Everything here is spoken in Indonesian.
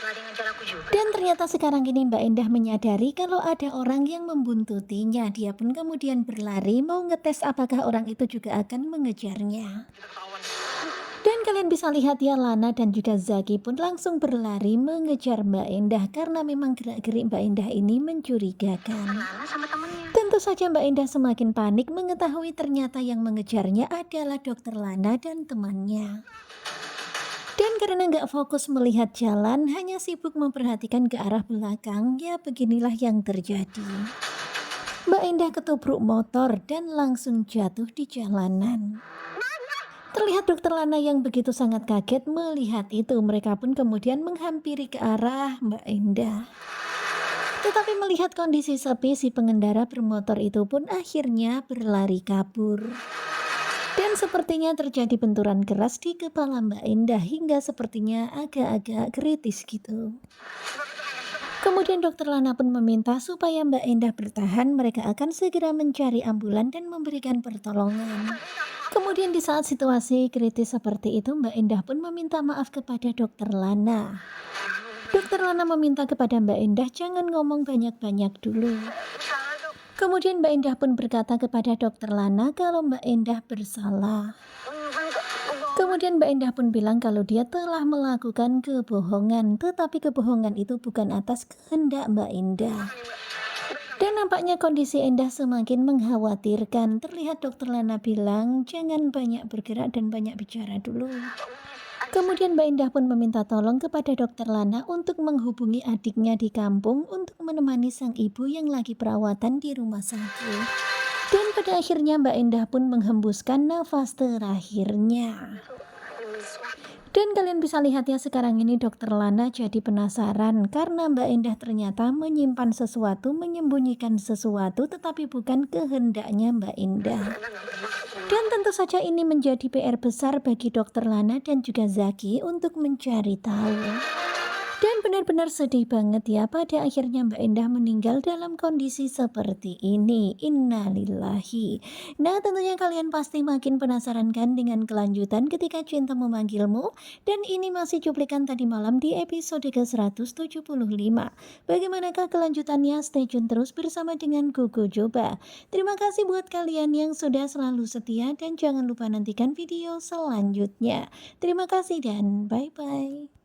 lari ngejar aku juga. Dan ternyata sekarang ini Mbak Endah menyadari kalau ada orang yang membuntutinya. Dia pun kemudian berlari mau ngetes apakah orang itu juga akan mengejarnya. Kita ketahuan. Dan kalian bisa lihat ya, Lana dan juga Zaki pun langsung berlari mengejar Mbak Endah karena memang gerak-gerik Mbak Endah ini mencurigakan. Lana sama temennya. Tentu saja Mbak Endah semakin panik mengetahui ternyata yang mengejarnya adalah Dokter Lana dan temannya. Dan karena nggak fokus melihat jalan, hanya sibuk memperhatikan ke arah belakang, ya beginilah yang terjadi. Mbak Endah ketubruk motor dan langsung jatuh di jalanan. Terlihat Dokter Lana yang begitu sangat kaget melihat itu. Mereka pun kemudian menghampiri ke arah Mbak Endah. Tetapi melihat kondisi sepi, si pengendara bermotor itu pun akhirnya berlari kabur. Dan sepertinya terjadi benturan keras di kepala Mbak Endah hingga sepertinya agak-agak kritis gitu. Kemudian Dokter Lana pun meminta supaya Mbak Endah bertahan, mereka akan segera mencari ambulan dan memberikan pertolongan. Kemudian di saat situasi kritis seperti itu, Mbak Endah pun meminta maaf kepada Dokter Lana. Dokter Lana meminta kepada Mbak Endah jangan ngomong banyak-banyak dulu. Salah dok. Kemudian Mbak Endah pun berkata kepada Dokter Lana kalau Mbak Endah bersalah. Kemudian Mbak Endah pun bilang kalau dia telah melakukan kebohongan, tetapi kebohongan itu bukan atas kehendak Mbak Endah. Dan nampaknya kondisi Endah semakin mengkhawatirkan. Terlihat Dokter Lana bilang jangan banyak bergerak dan banyak bicara dulu. Kemudian Mbak Endah pun meminta tolong kepada Dokter Lana untuk menghubungi adiknya di kampung untuk menemani sang ibu yang lagi perawatan di rumah sakit. Dan pada akhirnya Mbak Endah pun menghembuskan nafas terakhirnya. Dan kalian bisa lihat ya, sekarang ini Dokter Lana jadi penasaran karena Mbak Endah ternyata menyimpan sesuatu, menyembunyikan sesuatu, tetapi bukan kehendaknya Mbak Endah. Dan tentu saja ini menjadi PR besar bagi Dokter Lana dan juga Zaki untuk mencari tahu. Dan benar-benar sedih banget ya, pada akhirnya Mbak Endah meninggal dalam kondisi seperti ini. Innalillahi. Nah, tentunya kalian pasti makin penasaran kan dengan kelanjutan ketika cinta memanggilmu. Dan ini masih cuplikan tadi malam di episode ke-175. Bagaimanakah kelanjutannya? Stay tune terus bersama dengan Gogo Joba. Terima kasih buat kalian yang sudah selalu setia dan jangan lupa nantikan video selanjutnya. Terima kasih dan bye-bye.